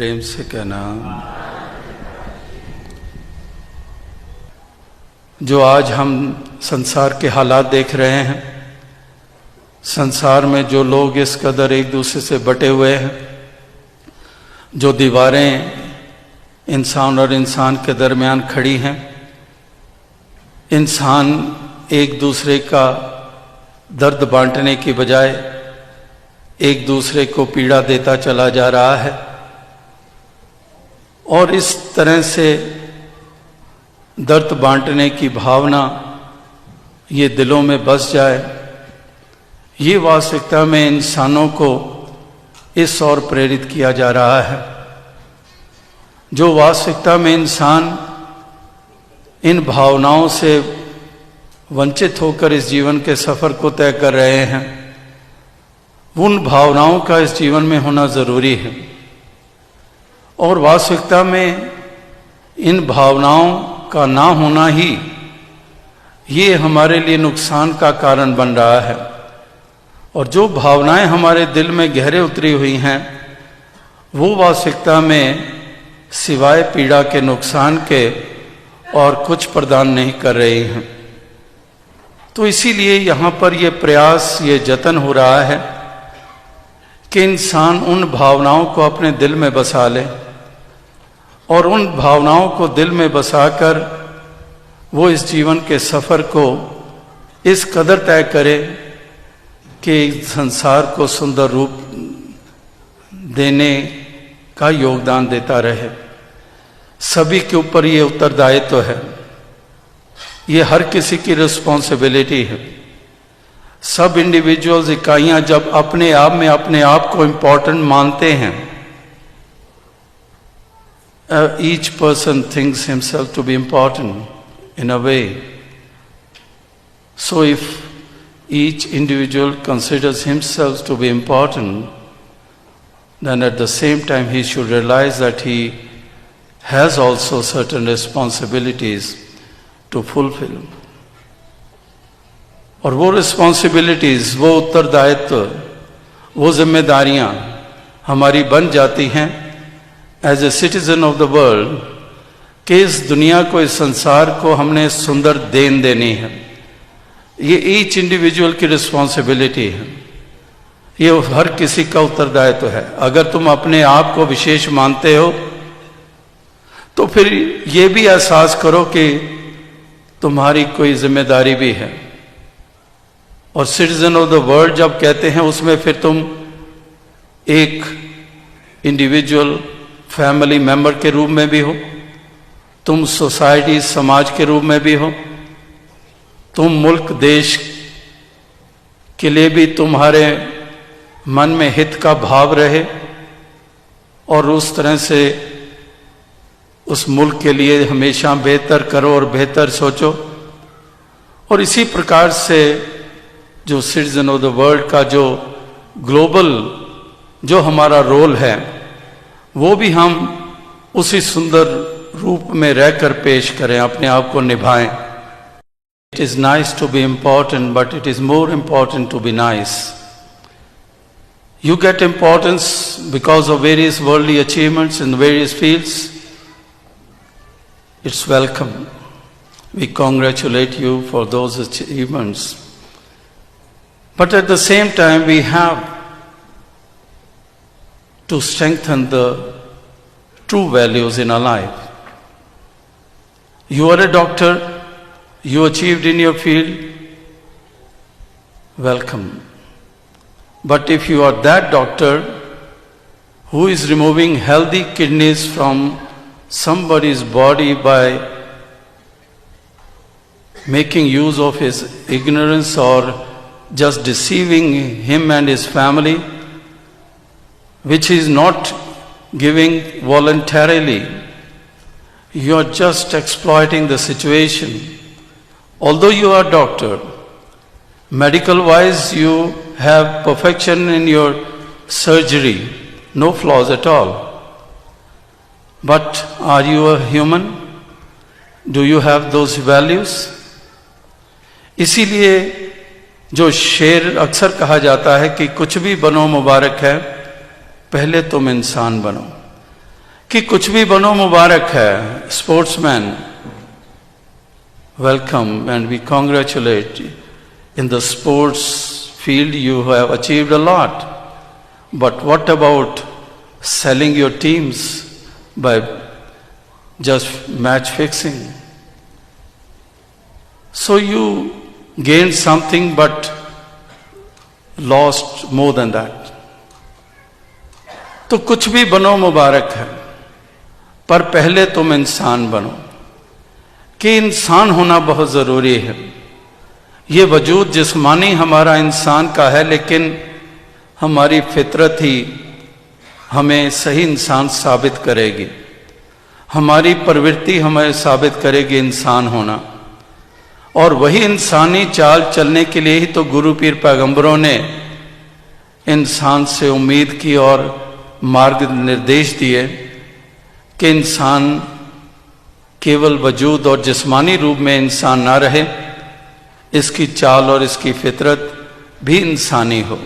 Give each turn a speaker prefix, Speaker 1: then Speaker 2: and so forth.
Speaker 1: प्रेम से कहना। जो आज हम संसार के हालात देख रहे हैं, संसार में जो लोग इस कदर एक दूसरे से बटे हुए हैं, जो दीवारें इंसान और इंसान के दरमियान खड़ी हैं, इंसान एक दूसरे का दर्द बांटने की बजाय एक दूसरे को पीड़ा देता चला जा रहा है। और इस तरह से दर्द बांटने की भावना ये दिलों में बस जाए, ये वास्तविकता में इंसानों को इस ओर प्रेरित किया जा रहा है। जो वास्तविकता में इंसान इन भावनाओं से वंचित होकर इस जीवन के सफर को तय कर रहे हैं, उन भावनाओं का इस जीवन में होना जरूरी है। और वास्तविकता में इन भावनाओं का ना होना ही ये हमारे लिए नुकसान का कारण बन रहा है। और जो भावनाएं हमारे दिल में गहरे उतरी हुई हैं, वो वास्तविकता में सिवाय पीड़ा के, नुकसान के और कुछ प्रदान नहीं कर रही हैं। तो इसीलिए यहाँ पर ये प्रयास, ये जतन हो रहा है कि इंसान उन भावनाओं को अपने दिल में बसा ले और उन भावनाओं को दिल में बसाकर वो इस जीवन के सफर को इस कदर तय करे कि संसार को सुंदर रूप देने का योगदान देता रहे। सभी के ऊपर ये उत्तरदायित्व है, ये हर किसी की रिस्पॉन्सिबिलिटी है। सब इंडिविजुअल्स, इकाइयां जब अपने आप में अपने आप को इम्पोर्टेंट मानते हैं, each person thinks himself to be important in a way. So if each individual considers himself to be important, then at the same time he should realize that he has also certain responsibilities to fulfill. और वो responsibilities, वो उत्तरदायित्व, वो जिम्मेदारियां हमारी बन जाती हैं as a citizen of the world कि इस दुनिया को, इस संसार को हमने सुंदर देन देनी है। ये ईच इंडिविजुअल की रिस्पॉन्सिबिलिटी है, ये हर किसी का उत्तरदायित्व है। अगर तुम अपने आप को विशेष मानते हो तो फिर ये भी एहसास करो कि तुम्हारी कोई जिम्मेदारी भी है। और सिटीजन ऑफ द वर्ल्ड जब कहते हैं, उसमें फिर तुम एक इंडिविजुअल फैमिली मेंबर के रूप में भी हो, तुम सोसाइटी, समाज के रूप में भी हो, तुम मुल्क, देश के लिए भी तुम्हारे मन में हित का भाव रहे और उस तरह से उस मुल्क के लिए हमेशा बेहतर करो और बेहतर सोचो। और इसी प्रकार से जो सिटीजन ऑफ द वर्ल्ड का जो ग्लोबल जो हमारा रोल है, वो भी हम उसी सुंदर रूप में रहकर पेश करें, अपने आप को निभाएं। It is nice to be important, but it is more important to be nice. You get importance because of various worldly achievements in various fields. It's welcome. We congratulate you for those achievements. But at the same time, we have to strengthen the true values in our life. You are a doctor. You achieved in your field, welcome. But if you are that doctor who is removing healthy kidneys from somebody's body by making use of his ignorance or just deceiving him and his family, which he is not giving voluntarily, you are just exploiting the situation. Although you are a doctor, medical wise you have perfection in your surgery, no flaws at all. But are you a human? Do you have those values? इसीलिए जो शेर अक्सर कहा जाता है कि कुछ भी बनो मुबारक है, पहले तुम इंसान बनो। कि कुछ भी बनो मुबारक है। Sportsman, welcome and we congratulate. In the sports field you have achieved a lot, but what about selling your teams by just match fixing? So you gained something but lost more than that. तो कुछ भी बनो मुबारक है, पर पहले तुम इंसान बनो। कि इंसान होना बहुत जरूरी है। ये वजूद जिस्मानी हमारा इंसान का है, लेकिन हमारी फितरत ही हमें सही इंसान साबित करेगी। हमारी प्रवृत्ति हमें साबित करेगी इंसान होना। और वही इंसानी चाल चलने के लिए ही तो गुरु पीर पैगंबरों ने इंसान से उम्मीद की और मार्ग निर्देश दिए कि इंसान केवल वजूद और जिस्मानी रूप में इंसान ना रहे, इसकी चाल और इसकी फितरत भी इंसानी हो।